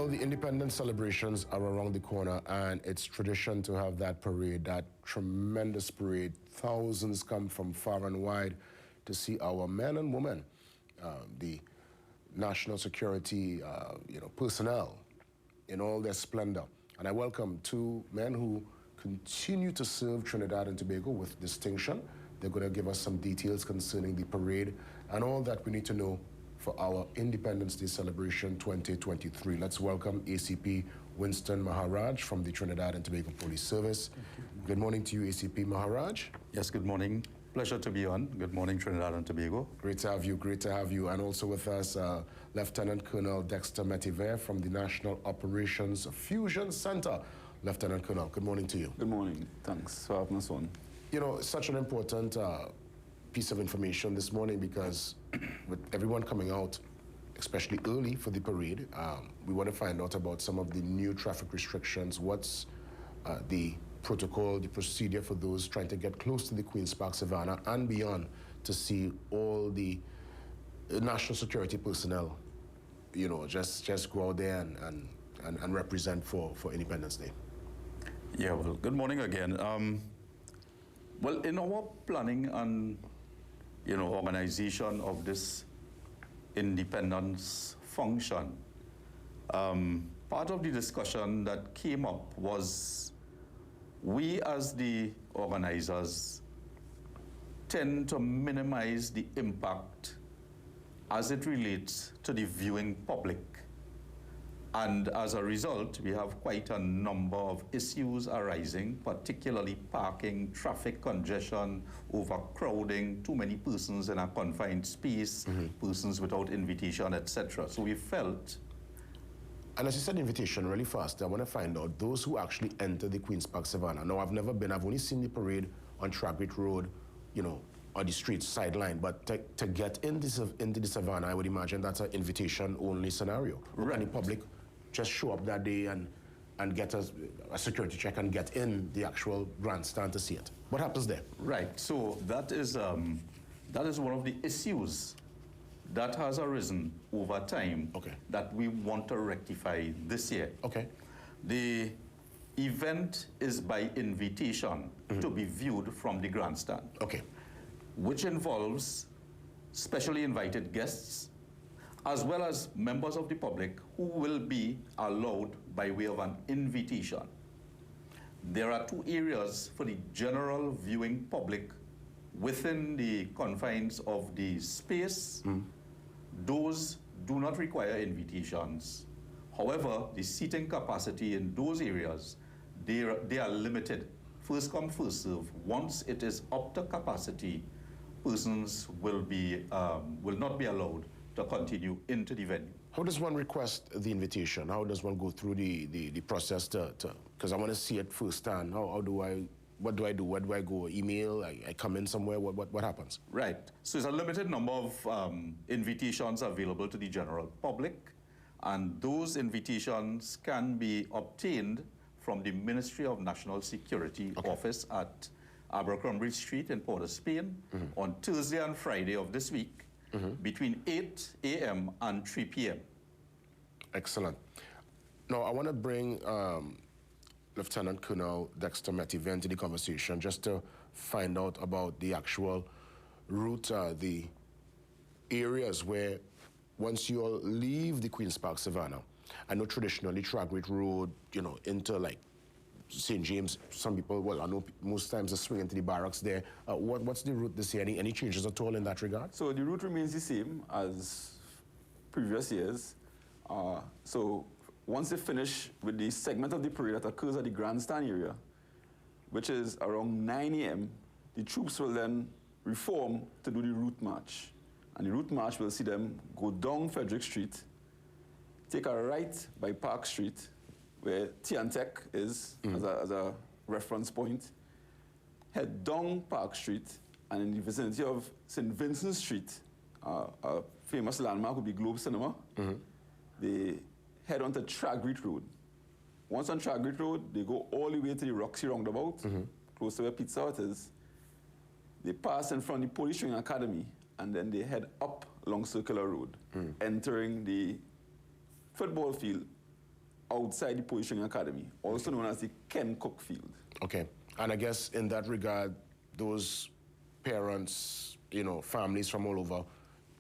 Well, the independence celebrations are around the corner, and it's tradition to have that parade, that tremendous parade. Thousands come from far and wide to see our men and women, the national security personnel in all their splendor. And I welcome two men who continue to serve Trinidad and Tobago with distinction. They're going to give us some details concerning the parade and all that we need to know for our Independence Day celebration 2023. Let's welcome ACP Winston Maharaj from the Trinidad and Tobago Police Service. Good morning to you, ACP Maharaj. Yes, good morning. Pleasure to be on. Good morning, Trinidad and Tobago. Great to have you, great to have you. And also with us, Lieutenant Colonel Dexter Metivier from the National Operations Fusion Center. Lieutenant Colonel, good morning to you. Good morning. Thanks for having us on. You know, such an important piece of information this morning because with everyone coming out, especially early for the parade, we want to find out about some of the new traffic restrictions. What's the protocol, the procedure for those trying to get close to the Queen's Park Savannah and beyond to see all the national security personnel, you know, just go out there and represent for Independence Day. Yeah, well, good morning again. Well, in our planning and, organization of this independence function, part of the discussion that came up was we as the organizers tend to minimize the impact as it relates to the viewing public. And as a result, we have quite a number of issues arising, particularly parking, traffic congestion, overcrowding, too many persons in a confined space, persons without invitation, etc. So we felt... And as you said, invitation, really fast, I want to find out those who actually enter the Queen's Park Savannah. Now, I've never been, I've only seen the parade on Trackgate Road, on the street sideline, but to get into the Savannah, I would imagine that's an invitation-only scenario. Right. Can the public just show up that day and get a security check and get in the actual grandstand to see it? What happens there? Right, so that is one of the issues that has arisen over time that we want to rectify this year. Okay. The event is by invitation to be viewed from the grandstand. Okay. Which involves specially invited guests, as well as members of the public who will be allowed by way of an invitation. There are two areas for the general viewing public within the confines of the space. Those do not require invitations. However, the seating capacity in those areas, they are limited. First come, first serve. Once it is up to capacity, persons will not be allowed to continue into the venue. How does one request the invitation? How does one go through the process because I want to see it firsthand. What do I do? Where do I go? Email? I come in somewhere? What happens? Right. So there's a limited number of invitations available to the general public, and those invitations can be obtained from the Ministry of National Security office at Abercrombie Street in Port of Spain on Thursday and Friday of this week between 8 a.m. and 3 p.m. Excellent. Now, I want to bring Lieutenant Colonel Dexter Metivier into the conversation just to find out about the actual route, the areas where once you all leave the Queen's Park Savannah, I know traditionally Trackgate Road, into like St. James, some people, well, I know most times they swing into the barracks there. What's the route this year? Any changes at all in that regard? So the route remains the same as previous years. So once they finish with the segment of the parade that occurs at the grandstand area, which is around 9 a.m., the troops will then reform to do the route march. And the route march will see them go down Frederick Street, take a right by Park Street, where Tech is as a reference point, head down Park Street, and in the vicinity of St. Vincent Street, a famous landmark would be Globe Cinema, they head onto Trackgate Road. Once on Trackgate Road, they go all the way to the Roxy Roundabout, close to where Pizza Hut is. They pass in front of the Police Training Academy, and then they head up along Circular Road, entering the football field outside the Police Training Academy, also known as the Ken Cook Field. Okay. And I guess in that regard, those parents, families from all over,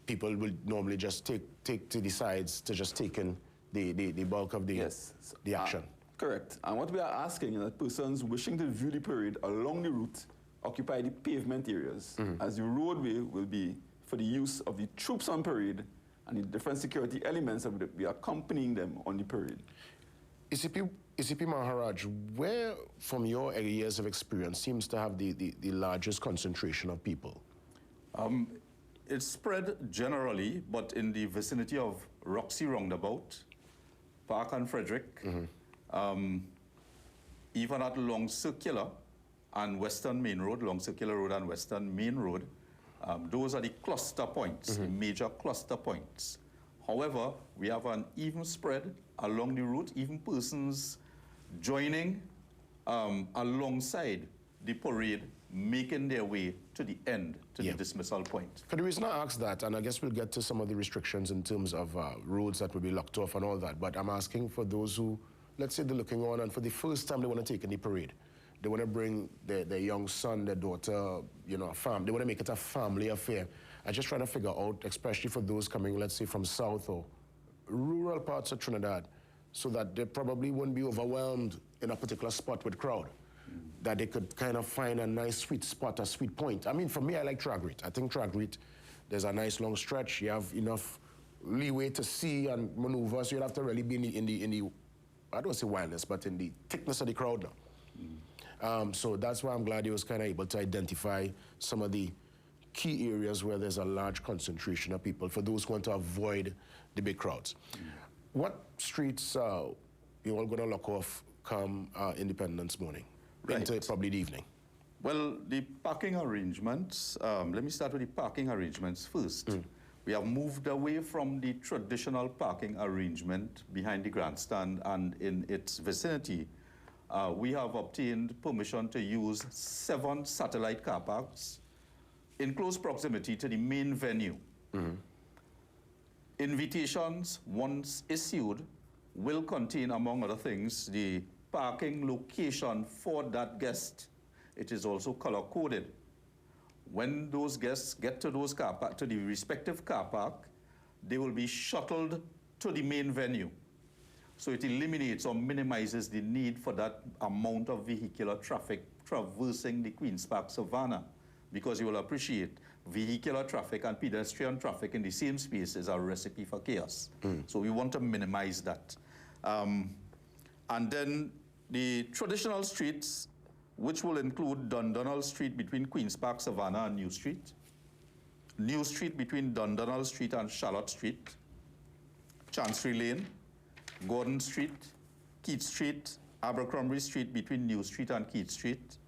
people will normally just take to the sides to just take in the bulk of the action. Correct. And what we are asking is that persons wishing to view the parade along the route occupy the pavement areas, as the roadway will be for the use of the troops on parade and the different security elements that will be accompanying them on the parade. ECP Maharaj, where from your years of experience seems to have the largest concentration of people? It's spread generally, but in the vicinity of Roxy Roundabout, Park and Frederick, even at Long Circular and Western Main Road, Long Circular Road and Western Main Road, those are the cluster points, the major cluster points. However, we have an even spread along the route, even persons joining alongside the parade, making their way to the end, to the dismissal point. For the reason I asked that, and I guess we'll get to some of the restrictions in terms of roads that will be locked off and all that, but I'm asking for those who, let's say they're looking on and for the first time they want to take in the parade. They want to bring their young son, their daughter, a they want to make it a family affair. I'm just trying to figure out, especially for those coming, let's say, from south or rural parts of Trinidad, so that they probably wouldn't be overwhelmed in a particular spot with crowd, that they could kind of find a nice sweet spot, a sweet point. I mean, for me, I like track route. I think track route, there's a nice long stretch. You have enough leeway to see and maneuver, so you don't have to really be in the I don't say wildness, but in the thickness of the crowd now. So that's why I'm glad he was kind of able to identify some of the key areas where there's a large concentration of people for those who want to avoid the big crowds. What streets you all going to lock off come Independence morning, into probably the evening? Well, the parking arrangements, let me start with the parking arrangements first. We have moved away from the traditional parking arrangement behind the grandstand and in its vicinity. We have obtained permission to use 7 satellite car parks in close proximity to the main venue. Invitations, once issued, will contain, among other things, the parking location for that guest. It is also color-coded. When those guests get to those to the respective car park, they will be shuttled to the main venue. So it eliminates or minimizes the need for that amount of vehicular traffic traversing the Queen's Park Savannah, because you will appreciate vehicular traffic and pedestrian traffic in the same space is a recipe for chaos. So we want to minimize that. And then the traditional streets, which will include Dundonald Street between Queen's Park Savannah and New Street, New Street between Dundonald Street and Charlotte Street, Chancery Lane, Gordon Street, Keith Street, Abercrombie Street between New Street and Keith Street,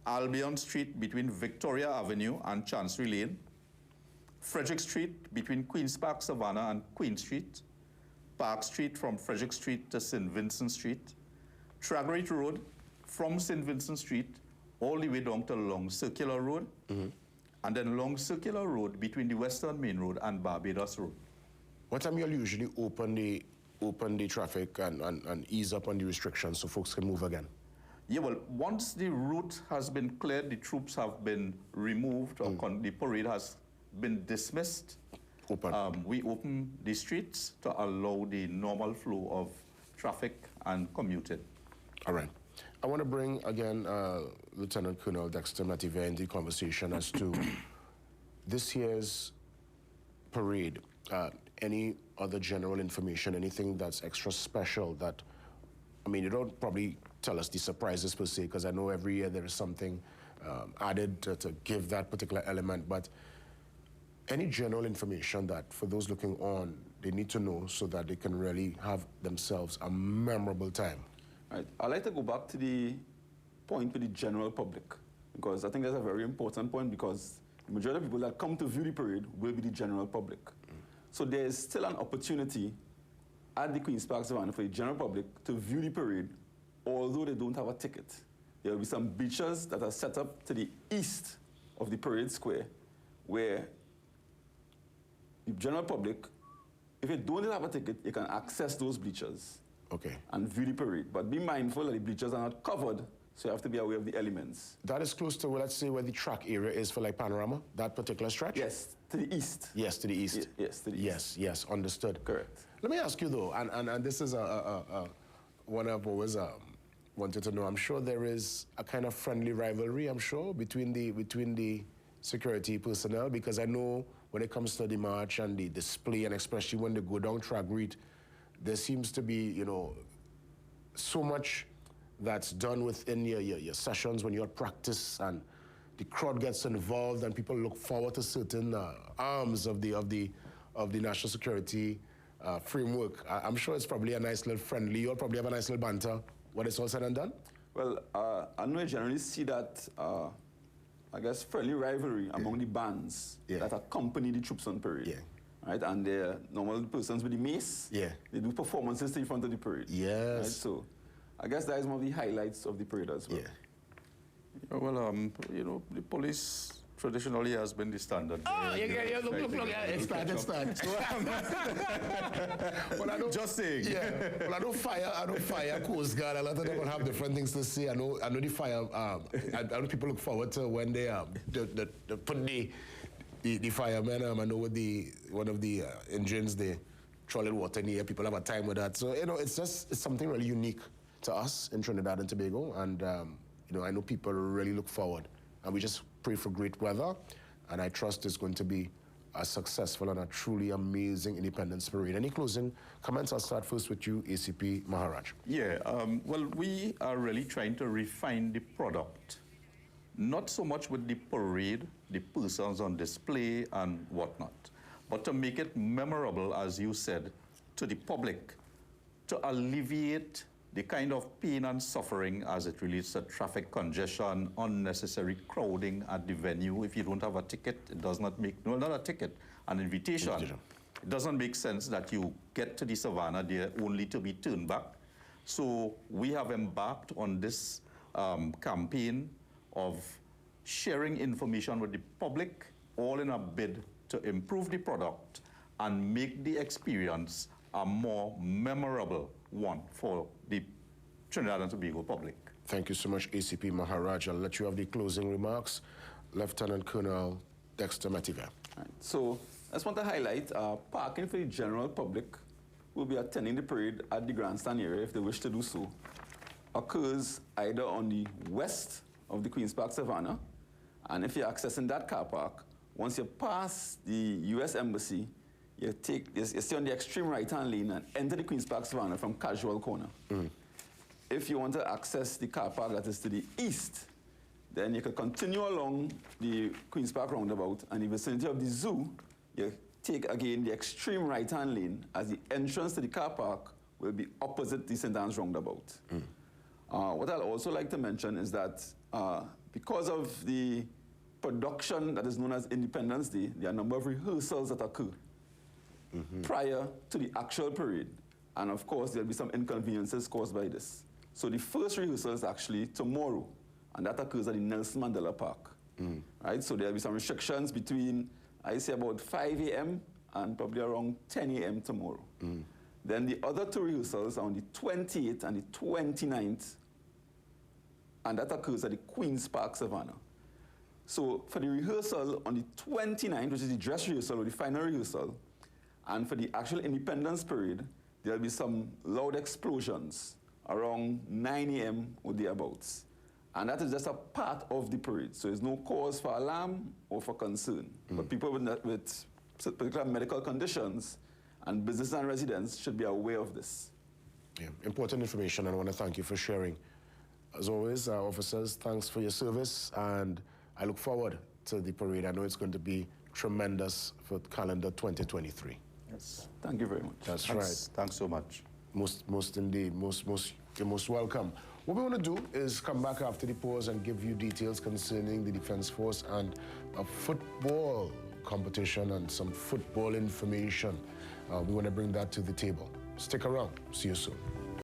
Albion Street between Victoria Avenue and Chancery Lane, Frederick Street between Queen's Park Savannah and Queen Street, Park Street from Frederick Street to St. Vincent Street, Tragarete Road from St. Vincent Street all the way down to Long Circular Road, and then Long Circular Road between the Western Main Road and Barbados Road. What time you'll usually open the traffic and ease up on the restrictions so folks can move again? Yeah, well, once the route has been cleared, the troops have been removed, or the parade has been dismissed, we open the streets to allow the normal flow of traffic and commuting. All right. I want to bring, again, Lieutenant Colonel Dexter Metivier into the conversation as to this year's parade. Any other general information, anything that's extra special that, I mean, you don't probably tell us the surprises per se, because I know every year there is something added to give that particular element, but any general information that for those looking on, they need to know so that they can really have themselves a memorable time. Right. I'd like to go back to the point with the general public, because I think that's a very important point, because the majority of people that come to view the parade will be the general public. So there's still an opportunity at the Queen's Park Savannah for the general public to view the parade, although they don't have a ticket. There will be some bleachers that are set up to the east of the parade square, where the general public, if you don't have a ticket, you can access those bleachers. Okay. and view the parade. But be mindful that the bleachers are not covered, so you have to be aware of the elements. That is close to, well, let's say, where the track area is for like Panorama, that particular stretch? Yes, to the east. Yes, to the east. Yes, to the east. Yes, understood. Correct. Let me ask you, though, and this is one I've always wanted to know. I'm sure there is a kind of friendly rivalry, I'm sure, between the security personnel, because I know when it comes to the march and the display, and especially when they go down track route, there seems to be, you know, so much that's done within your sessions when you're at practice, and the crowd gets involved and people look forward to certain arms of the national security framework. I'm sure it's probably a nice little friendly, you'll probably have a nice little banter when it's all said and done? Well, I know I generally see that, I guess, friendly rivalry among the bands that accompany the troops on parade. Yeah. Right, and they're normal persons with the mace. Yeah. They do performances in front of the parade. Yes. Right? So, I guess that is one of the highlights of the parade as well. Yeah. Well, you know, the police traditionally has been the standard. Oh, yeah, look, it starts. Well, I don't, just saying. Yeah. Well, I don't fire Coast Guard. A lot of them will have different things to say. I know the fire. I know people look forward to when they put the firemen. I know with one of the engines, they throw a little water in the air. People have a time with that. So, you know, it's something really unique to us in Trinidad and Tobago. And, you know, I know people really look forward. And we just pray for great weather. And I trust it's going to be a successful and a truly amazing Independence Parade. Any closing comments? I'll start first with you, ACP Maharaj. Yeah, well, we are really trying to refine the product. Not so much with the parade, the persons on display and whatnot, but to make it memorable, as you said, to the public, to alleviate the kind of pain and suffering as it relates to traffic congestion, unnecessary crowding at the venue. If you don't have a ticket, it does not make, no, not a ticket, an invitation. It doesn't make sense that you get to the savannah there only to be turned back. So we have embarked on this campaign of sharing information with the public, all in a bid to improve the product and make the experience a more memorable one for the Trinidad and Tobago public. Thank you so much, ACP Maharaj. I'll let you have the closing remarks. Lieutenant Colonel Dexter Metivier. Right. So I just want to highlight parking for the general public will be attending the parade at the grandstand area if they wish to do so. Occurs either on the west of the Queen's Park Savannah, and if you're accessing that car park, once you pass the U.S. Embassy, you stay on the extreme right-hand lane and enter the Queen's Park Savannah from Casual Corner. If you want to access the car park that is to the east, then you can continue along the Queen's Park roundabout, and in the vicinity of the zoo, you take again the extreme right-hand lane, as the entrance to the car park will be opposite the St. Anne's roundabout. What I'd also like to mention is that because of the production that is known as Independence Day, there are a number of rehearsals that occur prior to the actual parade. And of course, there'll be some inconveniences caused by this. So the first rehearsal is actually tomorrow, and that occurs at the Nelson Mandela Park. Right? So there'll be some restrictions between, I say, about 5 a.m. and probably around 10 a.m. tomorrow. Then the other two rehearsals are on the 28th and the 29th, and that occurs at the Queen's Park Savannah. So for the rehearsal on the 29th, which is the dress rehearsal or the final rehearsal, and for the actual Independence Parade, there'll be some loud explosions around 9 a.m. or thereabouts. And that is just a part of the parade. So there's no cause for alarm or for concern. But people with particular medical conditions and business and residents should be aware of this. Yeah, important information, and I want to thank you for sharing. As always, officers, thanks for your service, and I look forward to the parade. I know it's going to be tremendous for calendar 2023. Yes. Thank you very much. That's right. Thanks so much. Most indeed. You're most welcome. What we want to do is come back after the pause and give you details concerning the Defense Force and a football competition and some football information. We want to bring that to the table. Stick around. See you soon.